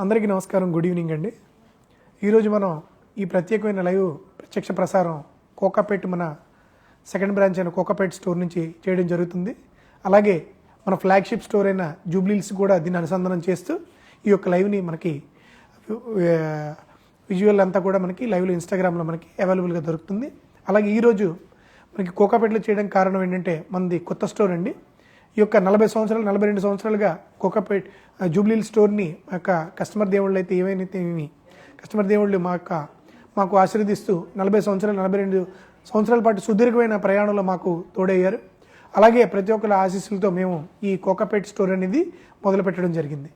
అందరికీ నమస్కారం, good evening అండి. ఈరోజు మనం ఈ ప్రత్యేకమైన లైవ్ ప్రత్యక్ష ప్రసారం కోకాపేట్ మన సెకండ్ బ్రాంచ్ అయిన కోకాపేట్ స్టోర్ నుంచి చేయడం జరుగుతుంది. అలాగే మన ఫ్లాగ్షిప్ స్టోర్ అయిన జూబ్లీహిల్స్ కూడా దీన్ని అనుసంధానం చేస్తూ ఈ యొక్క లైవ్ని మనకి విజువల్ అంతా కూడా మనకి లైవ్లో ఇన్స్టాగ్రామ్లో మనకి అవైలబుల్గా దొరుకుతుంది. అలాగే ఈరోజు మనకి కోకాపేట్లో చేయడానికి కారణం ఏంటంటే మనది కొత్త స్టోర్ అండి. ఈ యొక్క 42 సంవత్సరాలుగా కోకాపేట్ జూబ్లీహిల్స్ స్టోర్ని మా యొక్క కస్టమర్ దేవుళ్ళు అయితే ఏమైతే కస్టమర్ దేవుళ్ళు మాకు ఆశీర్వదిస్తూ 42 సంవత్సరాల పాటు సుదీర్ఘమైన ప్రయాణంలో మాకు తోడయ్యారు. అలాగే ప్రతి ఒక్కరి ఆశీస్సులతో మేము ఈ కోకాపేట్ స్టోర్ అనేది మొదలు పెట్టడం జరిగింది.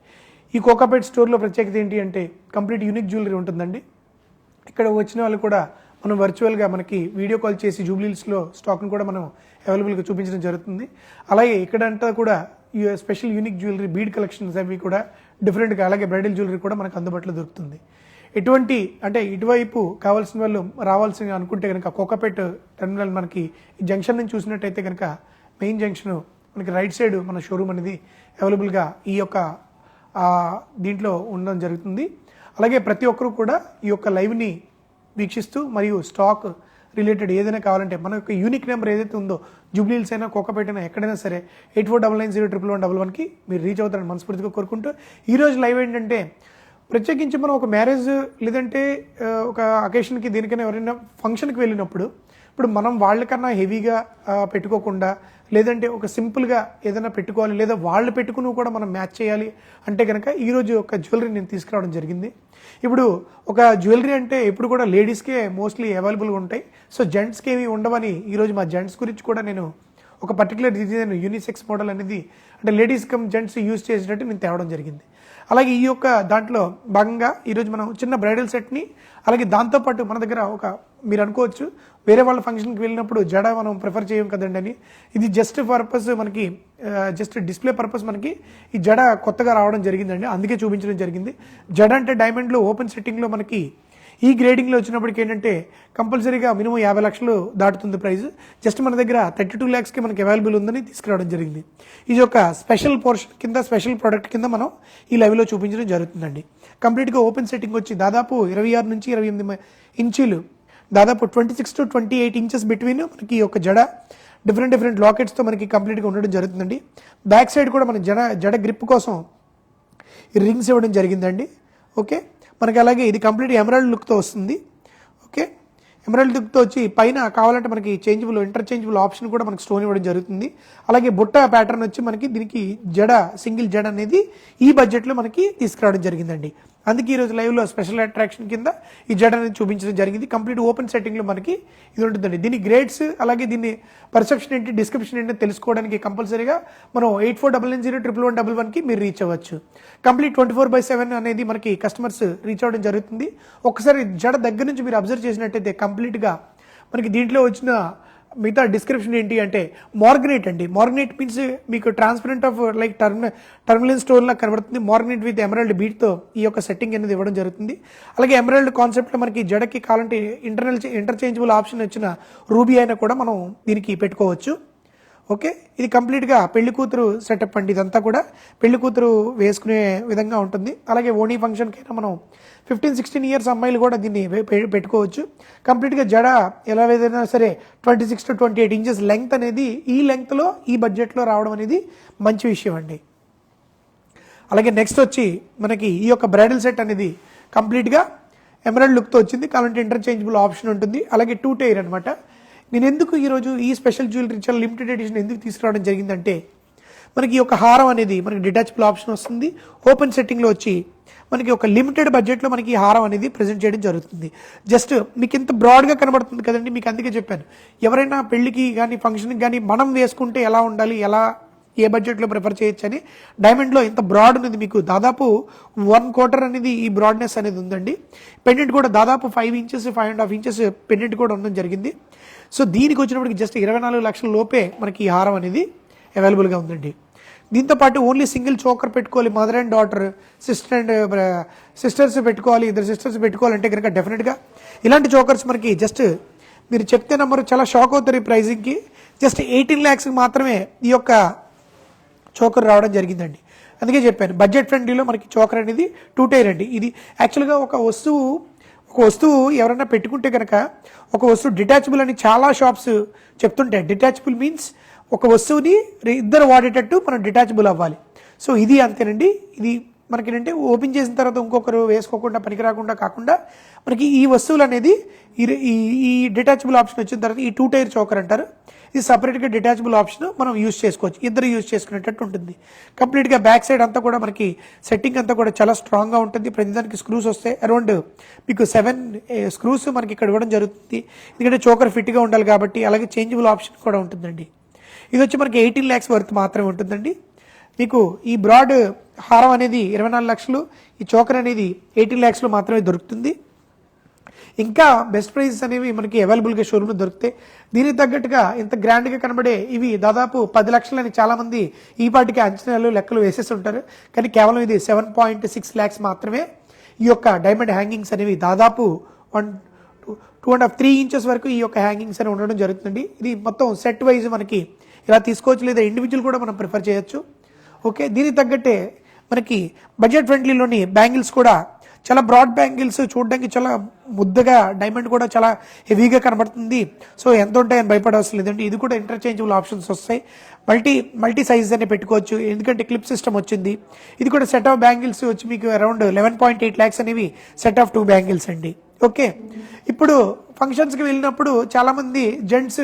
ఈ కోకాపేట్ స్టోర్లో ప్రత్యేకత ఏంటి అంటే కంప్లీట్ యూనిక్ జ్యువెలరీ ఉంటుందండి. ఇక్కడ వచ్చిన వాళ్ళు కూడా మనం వర్చువల్గా మనకి వీడియో కాల్ చేసి జూబ్లీహిల్స్లో స్టాక్ను కూడా మనం అవైలబుల్గా చూపించడం జరుగుతుంది. అలాగే ఇక్కడంతా కూడా special unique jewellery, bead collections అవి కూడా డిఫరెంట్గా, అలాగే బ్రైడల్ జ్యువెలరీ కూడా మనకు అందుబాటులో దొరుకుతుంది. ఇటువైపు కావాల్సిన వాళ్ళు రావాల్సిన అనుకుంటే కనుక కోకాపేట్ టెర్మినల్ మనకి ఈ జంక్షన్ నుంచి చూసినట్టయితే కనుక మెయిన్ జంక్షన్ మనకి రైట్ సైడ్ మన షోరూమ్ అనేది అవైలబుల్గా ఈ యొక్క దీంట్లో ఉండడం జరుగుతుంది. అలాగే ప్రతి ఒక్కరు కూడా ఈ యొక్క లైవ్ని వీక్షిస్తూ మరియు స్టాక్ రిలేటెడ్ ఏదైనా కావాలంటే మన యొక్క యూనిక్ నెంబర్ ఏదైతే ఉందో జూబ్లీహిల్స్ అయినా కోకాపేట్ అయినా ఎక్కడైనా సరే 8499011111కి మీరు రీచ్ అవుతారని మనస్ఫూర్తిగా కోరుకుంటూ ఈరోజు లైవ్ ఏంటంటే ప్రత్యేకించి మనం ఒక మ్యారేజ్ లేదంటే ఒక అకేషన్కి దేనికైనా ఎవరైనా ఫంక్షన్కి వెళ్ళినప్పుడు ఇప్పుడు మనం వాళ్ళకన్నా హెవీగా పెట్టుకోకుండా లేదంటే ఒక సింపుల్గా ఏదైనా పెట్టుకోవాలి లేదా వాళ్ళు పెట్టుకుని కూడా మనం మ్యాచ్ చేయాలి అంటే కనుక ఈరోజు ఒక జ్యువెలరీ నేను తీసుకురావడం జరిగింది. ఇప్పుడు ఒక జ్యువెలరీ అంటే ఎప్పుడు కూడా లేడీస్కే మోస్ట్లీ అవైలబుల్గా ఉంటాయి. సో జెంట్స్కి ఏమి ఉండవని ఈరోజు మా జెంట్స్ గురించి కూడా నేను ఒక పర్టికులర్ డిజైన్ యూనిసెక్స్ మోడల్ అనేది అంటే లేడీస్ కమ్ జెంట్స్ యూజ్ చేసేటట్టు నేను తేవడం జరిగింది. అలాగే ఈ యొక్క దాంట్లో భాగంగా ఈరోజు మనం చిన్న బ్రైడల్ సెట్ని అలాగే దాంతోపాటు మన దగ్గర మీరు అనుకోవచ్చు వేరే వాళ్ళ ఫంక్షన్కి వెళ్ళినప్పుడు జడ మనం ప్రిఫర్ చేయం కదండి అని, ఇది జస్ట్ పర్పస్ మనకి జస్ట్ డిస్ప్లే పర్పస్ మనకి ఈ జడ కొత్తగా రావడం జరిగిందండి, అందుకే చూపించడం జరిగింది. జడ అంటే డైమండ్లో ఓపెన్ సెట్టింగ్లో మనకి ఈ గ్రేడింగ్లో వచ్చినప్పటికి ఏంటంటే కంపల్సరీగా మినిమం 50 లక్షలు దాటుతుంది ప్రైస్. జస్ట్ మన దగ్గర 32 lakhsకి మనకి అవైలబుల్ ఉందని తీసుకురావడం జరిగింది. ఇది ఒక స్పెషల్ పోర్షన్ కింద, స్పెషల్ ప్రోడక్ట్ కింద మనం ఈ లైవ్లో చూపించడం జరుగుతుందండి. కంప్లీట్గా ఓపెన్ సెట్టింగ్ వచ్చి దాదాపు 26 నుంచి 28 ఇంచీలు, దాదాపు 26 to 28 ఇంచెస్ బిట్వీన్ మనకి ఈ యొక్క జడ డిఫరెంట్ లాకెట్స్తో మనకి కంప్లీట్గా ఉండడం జరుగుతుందండి. బ్యాక్ సైడ్ కూడా మన జడ గ్రిప్ కోసం ఈ రింగ్స్ ఇవ్వడం జరిగిందండి. ఓకే, మనకి అలాగే ఇది కంప్లీట్ ఎమరాల్డ్ లుక్తో వస్తుంది. ఓకే, ఎమరాల్డ్ లుక్తో వచ్చి పైన కావాలంటే మనకి ఇంటర్చేంజబుల్ ఆప్షన్ కూడా మనకి స్టోన్ ఇవ్వడం జరుగుతుంది. అలాగే బుట్ట ప్యాటర్న్ వచ్చి మనకి దీనికి సింగిల్ జడ అనేది ఈ బడ్జెట్లో మనకి తీసుకురావడం జరిగిందండి. అందుకే ఈరోజు లైవ్లో స్పెషల్ అట్రాక్షన్ కింద ఈ జడ అనేది చూపించడం జరిగింది. కంప్లీట్ ఓపెన్ సెట్టింగ్లో మనకి ఇది ఉంటుందండి. దీని గ్రేడ్స్ అలాగే దీన్ని పర్సెప్షన్ ఏంటి, డిస్క్రిప్షన్ ఏంటి తెలుసుకోవడానికి కంపల్సరీగా మనం 8499011111కి మీరు రీచ్ అవ్వచ్చు. కంప్లీట్ 24/7 అనేది మనకి కస్టమర్స్ రీచ్ అవ్వడం జరుగుతుంది. ఒకసారి జడ దగ్గర నుంచి మీరు అబ్జర్వ్ చేసినట్టయితే కంప్లీట్గా మనకి దీంట్లో వచ్చిన మిగతా డిస్క్రిప్షన్ ఏంటి అంటే మార్గనేట్ అండి. మార్గనేట్ మీన్స్ మీకు ట్రాన్స్పరెంట్ ఆఫ్ లైక్ టర్మిలిన్ స్టోన్ లా కనబడుతుంది. మార్గనేట్ విత్ ఎమరాల్డ్ బీట్తో ఈ యొక్క సెట్టింగ్ అనేది ఇవ్వడం జరుగుతుంది. అలాగే ఎమరాల్డ్ కాన్సెప్ట్లో మనకి జడకి కావాలంటే ఇంటర్చేంజబుల్ ఆప్షన్ వచ్చిన రూబీ అయినా కూడా మనం దీనికి పెట్టుకోవచ్చు. ఓకే, ఇది కంప్లీట్గా పెళ్లి కూతురు సెటప్ అండి. ఇదంతా కూడా పెళ్లి కూతురు వేసుకునే విధంగా ఉంటుంది. అలాగే ఓణీ ఫంక్షన్కైనా మనం 15-16 ఇయర్స్ అమ్మాయిలు కూడా దీన్ని పెట్టుకోవచ్చు. కంప్లీట్గా జడ ఎలా ఏదైనా సరే 26 to 28 ఇంచెస్ లెంగ్త్ అనేది ఈ లెంగ్త్లో ఈ బడ్జెట్లో రావడం అనేది మంచి విషయం అండి. అలాగే నెక్స్ట్ వచ్చి మనకి ఈ యొక్క బ్రైడల్ సెట్ అనేది కంప్లీట్గా ఎమరాల్డ్ లుక్తో వచ్చింది. కావాలంటే ఇంటర్చేంజబుల్ ఆప్షన్ ఉంటుంది. అలాగే 2 టైర్ అనమాట. నేను ఎందుకు ఈరోజు ఈ స్పెషల్ జ్యువెలరీ చాలా లిమిటెడ్ ఎడిషన్ ఎందుకు తీసుకురావడం జరిగిందంటే మనకి ఈ యొక్క హారం అనేది మనకి డిటాచబుల్ ఆప్షన్ వస్తుంది. ఓపెన్ సెట్టింగ్లో వచ్చి మనకి ఒక లిమిటెడ్ బడ్జెట్లో మనకి ఈ హారం అనేది ప్రజెంట్ చేయడం జరుగుతుంది. జస్ట్ మీకు ఇంత బ్రాడ్గా కనబడుతుంది కదండి, మీకు అందుకే చెప్పాను ఎవరైనా పెళ్లికి కానీ ఫంక్షన్కి కానీ మనం వేసుకుంటే ఎలా ఉండాలి, ఏ బడ్జెట్లో ప్రిఫర్ చేయొచ్చు అని. డైమండ్లో ఇంత బ్రాడ్ ఉన్నది మీకు దాదాపు 1/4 అనేది ఈ బ్రాడ్నెస్ అనేది ఉందండి. పెండెంట్ కూడా దాదాపు 5 ఇంచెస్ 5.5 ఇంచెస్ పెండెంట్ కూడా ఉండడం జరిగింది. సో దీనికి వచ్చినప్పటికి జస్ట్ 24 లక్షల లోపే మనకి ఈ హారం అనేది అవైలబుల్గా ఉందండి. దీంతోపాటు ఓన్లీ సింగిల్ చోకర్ పెట్టుకోవాలి, మదర్ అండ్ డాటర్, సిస్టర్స్ పెట్టుకోవాలి, ఇద్దరు సిస్టర్స్ పెట్టుకోవాలంటే కనుక డెఫినెట్గా ఇలాంటి చోకర్స్ మనకి జస్ట్ మీరు చెప్తే నెంబర్ చాలా షాక్ అవుతారు. ఈ ప్రైజింగ్కి జస్ట్ 18 lakhs మాత్రమే ఈ యొక్క చోకర్ రావడం జరిగిందండి. అందుకే చెప్పాను బడ్జెట్ ఫ్రెండ్లీలో మనకి చోకర్ అనేది 2 టైర్ అండి. ఇది యాక్చువల్గా ఒక వస్తువు ఎవరైనా పెట్టుకుంటే కనుక ఒక వస్తువు డిటాచబుల్ అని చాలా షాప్స్ చెప్తుంటాయి. డిటాచబుల్ మీన్స్ ఒక వస్తువుని ఇద్దరు వాడేటట్టు మనం డిటాచబుల్ అవ్వాలి. సో ఇది అంతేనండి. ఇది మనకి ఏంటంటే ఓపెన్ చేసిన తర్వాత ఇంకొకరు వేసుకోకుండా పనికిరాకుండా కాకుండా మనకి ఈ వస్తువులు అనేది ఈ డిటాచబుల్ ఆప్షన్ వచ్చిన తర్వాత ఈ 2 టైర్ చోకర్ అంటారు. ఇది సపరేట్గా డిటాచబుల్ ఆప్షన్ మనం యూజ్ చేసుకోవచ్చు, ఇద్దరు యూజ్ చేసుకునేటట్టు ఉంటుంది. కంప్లీట్గా బ్యాక్ సైడ్ అంతా కూడా మనకి సెట్టింగ్ అంతా కూడా చాలా స్ట్రాంగ్గా ఉంటుంది. ప్రతిదానికి స్క్రూస్ వస్తాయి. అరౌండ్ మీకు 7 స్క్రూస్ మనకి ఇక్కడ ఇవ్వడం జరుగుతుంది. ఎందుకంటే చోకర్ ఫిట్గా ఉండాలి కాబట్టి. అలాగే చేంజబుల్ ఆప్షన్ కూడా ఉంటుందండి. ఇది వచ్చి మనకి 18 lakhs వర్త్ మాత్రమే ఉంటుందండి. మీకు ఈ బ్రాడ్ హారం అనేది 24 లక్షలు, ఈ చోకర్ అనేది 18 lakhsలో మాత్రమే దొరుకుతుంది. ఇంకా బెస్ట్ ప్రైజెస్ అనేవి మనకి అవైలబుల్గా షోరూమ్లో దొరుకుతాయి. దీనికి తగ్గట్టుగా ఇంత గ్రాండ్గా కనబడే ఇవి దాదాపు 10 లక్షలని చాలామంది ఈ పాటికి అంచనాలు లెక్కలు వేసేసి ఉంటారు. కానీ కేవలం ఇది 7.6 lakhs మాత్రమే. ఈ యొక్క డైమండ్ హ్యాంగింగ్స్ అనేవి దాదాపు 2.5-3 inches వరకు ఈ యొక్క హ్యాంగింగ్స్ అనేవి ఉండడం జరుగుతుంది. ఇది మొత్తం సెట్ వైజ్ మనకి ఇలా తీసుకోవచ్చు, లేదా ఇండివిజువల్ కూడా మనం ప్రిఫర్ చేయొచ్చు. ఓకే, దీనికి తగ్గట్టే మనకి బడ్జెట్ ఫ్రెండ్లీలోని బ్యాంగిల్స్ కూడా చాలా బ్రాడ్ బ్యాంగిల్స్, చూడడానికి చాలా ముద్దగా, డైమండ్ కూడా చాలా హెవీగా కనబడుతుంది. సో ఎంత ఉంటాయని భయపడవలసిన లేదండి. ఇది కూడా ఇంటర్చేంజబుల్ ఆప్షన్స్ వస్తాయి. మల్టీ సైజ్ అనే పెట్టుకోవచ్చు, ఎందుకంటే క్లిప్ సిస్టమ్ వచ్చింది. ఇది కూడా సెట్ ఆఫ్ బ్యాంగిల్స్ వచ్చి మీకు అరౌండ్ 11.8 lakhs అనేవి సెట్ ఆఫ్ 2 బ్యాంగిల్స్ అండి. ఓకే, ఇప్పుడు ఫంక్షన్స్కి వెళ్ళినప్పుడు చాలామంది జెంట్స్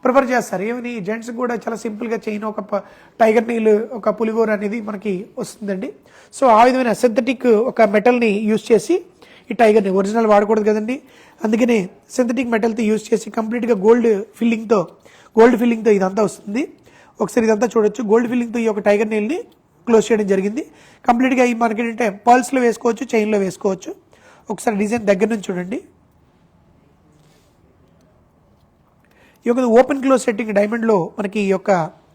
ప్రిఫర్ చేస్తారు. ఏమని జెంట్స్ కూడా చాలా సింపుల్గా చైన్, ఒక టైగర్ నీల్, ఒక పులిగోర అనేది మనకి వస్తుందండి. సో ఆ విధమైన సింథటిక్ ఒక మెటల్ని యూజ్ చేసి ఈ టైగర్ని, ఒరిజినల్ వాడకూడదు కదండి, అందుకని సింథటిక్ మెటల్తో యూజ్ చేసి కంప్లీట్గా గోల్డ్ ఫిల్లింగ్తో ఇదంతా వస్తుంది. ఒకసారి ఇదంతా చూడొచ్చు. గోల్డ్ ఫిల్లింగ్తో ఈ యొక్క టైగర్ నీల్ని క్లోజ్ చేయడం జరిగింది. కంప్లీట్గా ఈ మనకి ఏంటంటే పర్ల్స్లో వేసుకోవచ్చు, చైన్లో వేసుకోవచ్చు. ఒకసారి డిజైన్ దగ్గర నుంచి చూడండి. ఈ యొక్క ఓపెన్ క్లోజ్ సెట్టింగ్ డైమండ్లో మనకి ఈ యొక్క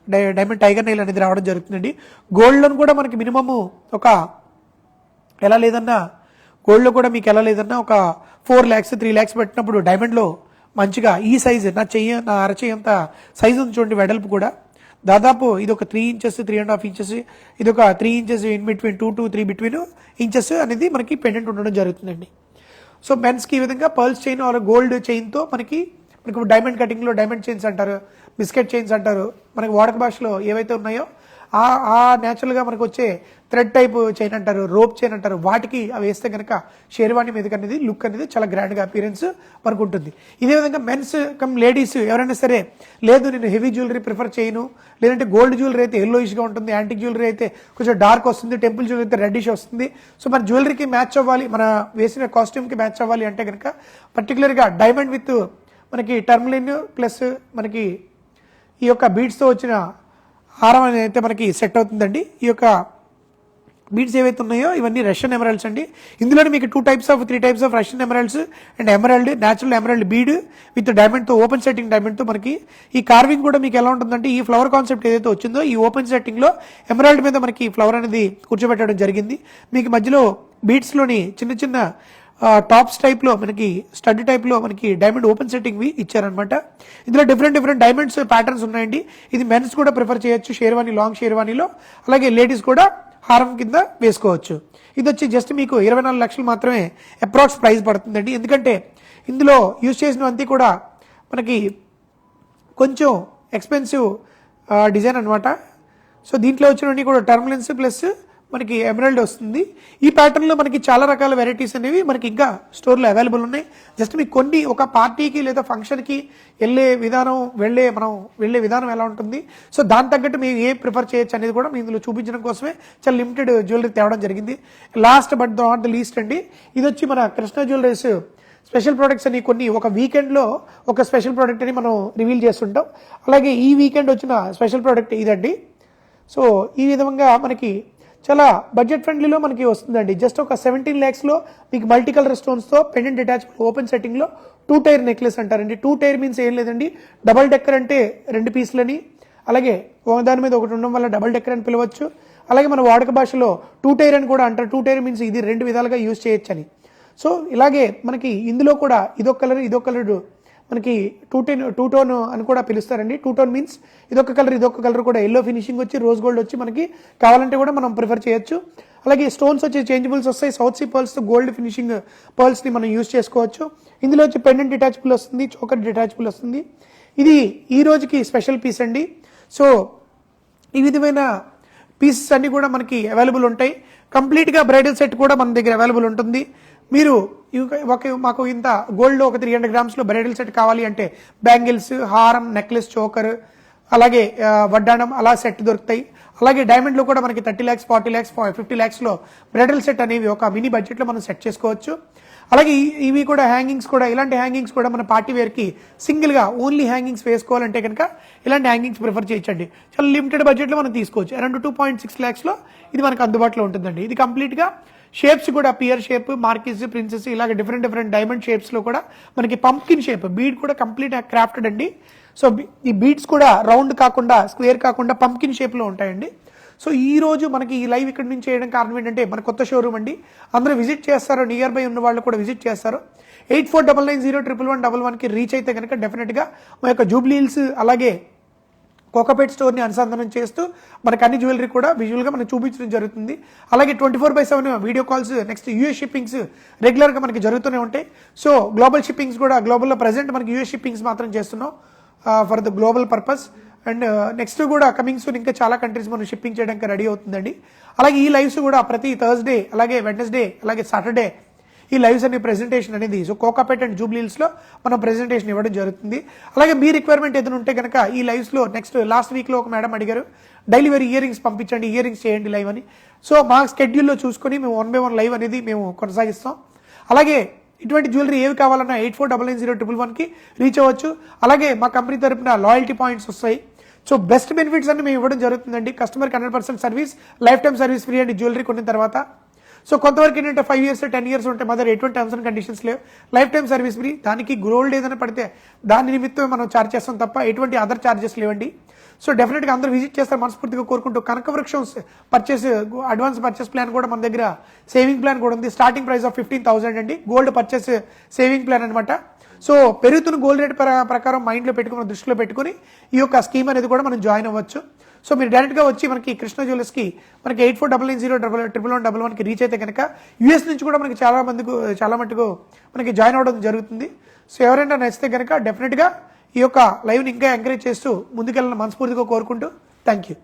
డైమండ్ టైగర్ నైల్ అనేది రావడం జరుగుతుందండి. గోల్డ్లో కూడా మనకి మినిమము ఒక గోల్డ్లో కూడా మీకు ఎలా లేదన్నా ఒక 4 lakhs 3 lakhs పెట్టినప్పుడు డైమండ్లో మంచిగా ఈ సైజు నా అరచేయి అంత సైజు ఉంది చూడండి. వెడల్పు కూడా దాదాపు ఇది ఒక 3 inches 3.5 inches, ఇది ఒక 3 inches in between 2 to 3 between inches అనేది మనకి పెండెంట్ ఉండడం జరుగుతుందండి. సో మెన్స్కి ఈ విధంగా పర్ల్స్ చైన్ ఆర్ గోల్డ్ చైన్తో మనకి డైమండ్ కటింగ్లో డైమండ్ చైన్స్ అంటారు, బిస్కెట్ చైన్స్ అంటారు, మనకి వాడక భాషలో ఏవైతే ఉన్నాయో ఆ న్యాచురల్గా మనకు వచ్చే థ్రెడ్ టైప్ చైన్ అంటారు, రోప్ చైన్ అంటారు, వాటికి అవి వేస్తే కనుక షేర్వాణి మీదకి అనేది లుక్ అనేది చాలా గ్రాండ్గా అపీరెన్స్ మనకు ఉంటుంది. ఇదే విధంగా మెన్స్ లేడీస్ ఎవరైనా సరే, లేదు నేను హెవీ జ్యువెలరీ ప్రిఫర్ చేయను, లేదంటే గోల్డ్ జ్యువెలరీ అయితే ఎల్లోయిష్గా ఉంటుంది, యాంటిక్ జ్యువెలరీ అయితే కొంచెం డార్క్ వస్తుంది, టెంపుల్ జ్యువెలరీ అయితే రెడ్డిష్ వస్తుంది. సో మన జ్యువెలరీకి మ్యాచ్ అవ్వాలి, మన వేసిన కాస్ట్యూమ్కి మ్యాచ్ అవ్వాలి అంటే కనుక పర్టికులర్గా డైమండ్ విత్ మనకి టర్మ్లిన్ ప్లస్ మనకి ఈ యొక్క బీడ్స్తో వచ్చిన హారం అనేది అయితే మనకి సెట్ అవుతుందండి. ఈ యొక్క బీడ్స్ ఏవైతే ఉన్నాయో ఇవన్నీ రష్యన్ ఎమరాల్డ్స్ అండి. ఇందులోనే మీకు 3 types of Russian emeralds and emerald, natural emerald bead with డైమండ్తో, ఓపెన్ సెట్టింగ్ డైమండ్తో మనకి ఈ కార్వింగ్ కూడా మీకు ఎలా ఉంటుందంటే ఈ ఫ్లవర్ కాన్సెప్ట్ ఏదైతే వచ్చిందో ఈ ఓపెన్ సెట్టింగ్లో ఎమరాల్డ్ మీద మనకి ఫ్లవర్ అనేది కూర్చోబెట్టడం జరిగింది. మీకు మధ్యలో బీడ్స్లోని చిన్న చిన్న టాప్స్ టైప్లో మనకి స్టడ్ టైప్లో మనకి డైమండ్ ఓపెన్ సెట్టింగ్వి ఇచ్చారనమాట. ఇందులో డిఫరెంట్ డైమండ్స్ ప్యాటర్న్స్ ఉన్నాయండి. ఇది మెన్స్ కూడా ప్రిఫర్ చేయొచ్చు షేర్వానీ, లాంగ్ షేర్వానీలో. అలాగే లేడీస్ కూడా హారం కింద వేసుకోవచ్చు. ఇది వచ్చి జస్ట్ మీకు 24 లక్షలు మాత్రమే అప్రాక్స్ ప్రైస్ పడుతుందండి. ఎందుకంటే ఇందులో యూజ్ చేసినవంతా కూడా మనకి కొంచెం ఎక్స్పెన్సివ్ డిజైన్ అనమాట. సో దీంట్లో వచ్చినవన్నీ కూడా టర్మ్లెన్స్ ప్లస్ మనకి ఎమరాల్డ్ వస్తుంది. ఈ ప్యాటర్న్లో మనకి చాలా రకాల వెరైటీస్ అనేవి మనకి ఇంకా స్టోర్లో అవైలబుల్ ఉన్నాయి. జస్ట్ మీకు కొన్ని ఒక పార్టీకి లేదా ఫంక్షన్కి మనం వెళ్ళే విధానం ఎలా ఉంటుంది, సో దాని తగ్గట్టు మీరు ఏ ప్రిఫర్ చేయొచ్చు అనేది కూడా మీ ఇందులో చూపించడం కోసమే చాలా లిమిటెడ్ జ్యువెలరీ తేవడం జరిగింది. Last but not the least అండి, ఇది వచ్చి మన కృష్ణ జ్యువెలరీస్ స్పెషల్ ప్రోడక్ట్స్ అని కొన్ని ఒక వీకెండ్లో ఒక స్పెషల్ ప్రోడక్ట్ అని మనం రివీల్ చేస్తుంటాం. అలాగే ఈ వీకెండ్ వచ్చిన స్పెషల్ ప్రోడక్ట్ ఇదండి. సో ఈ విధంగా మనకి చాలా బడ్జెట్ ఫ్రెండ్లీలో మనకి వస్తుందండి. జస్ట్ ఒక 17 lakhsలో మీకు మల్టీ కలర్ స్టోన్స్తో పెండెంట్ అటాచ్మెంట్ ఓపెన్ సెట్టింగ్లో 2 tier నెక్లెస్ అంటారండి. 2 tier మీన్స్ ఏం లేదండి, డబల్ డెక్కర్ అంటే 2 పీసులని, అలాగే దాని మీద ఒకటి ఉండడం వల్ల డబల్ డెక్కర్ అని పిలవచ్చు. అలాగే మన వాడుక భాషలో 2 tier అని కూడా అంటారు. 2 tier మీన్స్ ఇది 2 విధాలుగా యూజ్ చేయొచ్చని. సో ఇలాగే మనకి ఇందులో కూడా ఇదొక కలర్ మనకి టూ టోన్ అని కూడా పిలుస్తారండి. టూ టోన్ మీన్స్ ఇదొక కలర్ కూడా ఎల్లో ఫినిషింగ్ వచ్చి రోజ్ గోల్డ్ వచ్చి మనకి కావాలంటే కూడా మనం ప్రిఫర్ చేయొచ్చు. అలాగే స్టోన్స్ వచ్చి చేంజబుల్స్ వస్తాయి. సౌత్ సీ పర్ల్స్తో గోల్డ్ ఫినిషింగ్ పర్ల్స్ని మనం యూజ్ చేసుకోవచ్చు. ఇందులో వచ్చి పెండెంట్ డిటాచబుల్ వస్తుంది, చోకర్ డిటాచబుల్ వస్తుంది. ఇది ఈ రోజుకి స్పెషల్ పీస్ అండి. సో ఈ విధమైన పీసెస్ అన్నీ కూడా మనకి అవైలబుల్ ఉంటాయి. కంప్లీట్గా బ్రైడల్ సెట్ కూడా మన దగ్గర అవైలబుల్ ఉంటుంది. మీరు మాకు ఇంత గోల్డ్లో ఒక 300 గ్రామ్స్లో బ్రైడల్ సెట్ కావాలి అంటే బ్యాంగిల్స్, హారం, నెక్లెస్, చోకర్, అలాగే వడ్డాణం అలా సెట్ దొరుకుతాయి. అలాగే డైమండ్లో కూడా మనకి 30 lakhs, 40 lakhs, 50 lakhsలో బ్రైడల్ సెట్ అనేవి ఒక మినీ బడ్జెట్లో మనం సెట్ చేసుకోవచ్చు. అలాగే ఇవి కూడా హ్యాంగింగ్స్ కూడా, ఇలాంటి హ్యాంగింగ్స్ కూడా మన పార్టీ వేర్కి సింగిల్గా ఓన్లీ హ్యాంగింగ్స్ వేసుకోవాలంటే కనుక ఇలాంటి హ్యాంగింగ్స్ ప్రిఫర్ చేయొచ్చండి. చాలా లిమిటెడ్ బడ్జెట్లో మనం తీసుకోవచ్చు. అరౌండ్ 2.6 lakhsలో ఇది మనకు అందుబాటులో ఉంటుందండి. ఇది కంప్లీట్గా షేప్స్ కూడా పియర్ షేప్, మార్కిస్, ప్రిన్సెస్ ఇలాగ డిఫరెంట్ డైమండ్ షేప్స్లో కూడా మనకి పంప్కిన్ షేప్ బీడ్ కూడా కంప్లీట్ క్రాఫ్టెడ్ అండి. సో ఈ బీడ్స్ కూడా రౌండ్ కాకుండా, స్క్వేర్ కాకుండా పంప్కిన్ షేప్లో ఉంటాయండి. సో ఈ రోజు మనకి ఈ లైవ్ ఇక్కడ నుంచి చేయడం కారణం ఏంటంటే మన కొత్త షోరూమ్ అండి. అందరూ విజిట్ చేస్తారు, నియర్ బై ఉన్న వాళ్ళు కూడా విజిట్ చేస్తారు. 84990111కి రీచ్ అయితే కనుక డెఫినెట్గా మా యొక్క జూబ్లీ హిల్స్ అలాగే కోకాపేట్ స్టోర్ని అనుసంధానం చేస్తూ మనకు అన్ని జ్యువెలరీ కూడా విజువల్గా మనం చూపించడం జరుగుతుంది. అలాగే 24/7 video calls, next US shippings రెగ్యులర్గా మనకి జరుగుతూనే ఉంటాయి. సో గ్లోబల్ షిప్పింగ్స్ కూడా, గ్లోబల్లో ప్రజెంట్ మనకి యూఎస్ షిప్పింగ్స్ మాత్రం చేస్తున్నాం for the global purpose. And next కూడా కమింగ్ సూన్ ఇంకా చాలా కంట్రీస్ మనం షిప్పింగ్ చేయడానికి రెడీ అవుతుందండి. అలాగే ఈ లైవ్స్ కూడా ప్రతి థర్స్డే, అలాగే వెడ్నెస్డే, అలాగే సాటర్డే ఈ లైవ్స్ అనే ప్రెజెంటేషన్ అనేది సో కోకాపేట్ అండ్ జూబ్లీ హిల్స్లో మనం ప్రెజెంటేషన్ ఇవ్వడం జరుగుతుంది. అలాగే మీ రిక్వైర్మెంట్ ఏదైనా ఉంటే కనుక ఈ లైవ్స్లో నెక్స్ట్ లాస్ట్ వీక్లో ఒక మేడం అడిగారు డైలీ వేర్ ఇయర్ రింగ్స్ పంపించండి, ఇయర్ రింగ్స్ చేయండి లైవ్ అని. సో మా స్కెడ్యూల్లో చూసుకొని మేము 1 by 1 లైవ్ అనేది మేము కొనసాగిస్తాం. అలాగే ఇటువంటి జ్యువెలరీ ఏవి కావాలన్నా 84990111కి రీచ్ అవ్వచ్చు. అలాగే మా కంపెనీ తరపున లాయల్టీ పాయింట్స్ వస్తాయి. సో బెస్ట్ బెనిఫిట్స్ అన్ని మేము ఇవ్వడం జరుగుతుందండి. కస్టమర్కి 100% service, life time service free అండి జ్యువెలరీ కొన్న తర్వాత. సో కొంతవరకు ఏంటంటే 5 years 10 years ఉంటే మా దగ్గర ఎటువంటి టర్మ్స్ అండ్ కండిషన్స్ లేవు. Life time service free. దానికి గోల్డ్ ఏదైనా పడితే దాని నిమిత్తం మనం ఛార్జ్ చేస్తాం తప్ప ఎటువంటి అదర్ ఛార్జెస్ లేవండి. సో డెఫినెట్గా అందరూ విజిట్ చేస్తారు మనస్ఫూర్తిగా కోరుకుంటూ. కనకవృక్షం పర్చేస్ అడ్వాన్స్ పర్చేస్ ప్లాన్ కూడా మన దగ్గర సేవింగ్ ప్లాన్ కూడా ఉంది. స్టార్టింగ్ ప్రైస్ ఆఫ్ 15,000 అండి గోల్డ్ పర్చేస్ సేవింగ్ ప్లాన్ అనమాట. సో పెరుగుతున్న గోల్డ్ రేట్ ప్రకారం మైండ్లో పెట్టుకుని, దృష్టిలో పెట్టుకుని ఈ యొక్క స్కీమ్ అనేది కూడా మనం జాయిన్ అవ్వచ్చు. సో మీరు డైరెక్ట్గా వచ్చి మనకి కృష్ణ జ్యువెలర్స్కి మనకి 84990111కి రీచ్ అయితే కనుక యూఎస్ నుంచి కూడా మనకి చాలా మటుకు మనకి జాయిన్ అవ్వడం జరుగుతుంది. సో ఎవరైనా నచ్చితే కనుక డెఫినెట్గా ఈ యొక్క లైవ్ని ఇంకా ఎంకరేజ్ చేస్తూ ముందుకెళ్ళాలని మనస్ఫూర్తిగా కోరుకుంటూ థ్యాంక్ యూ.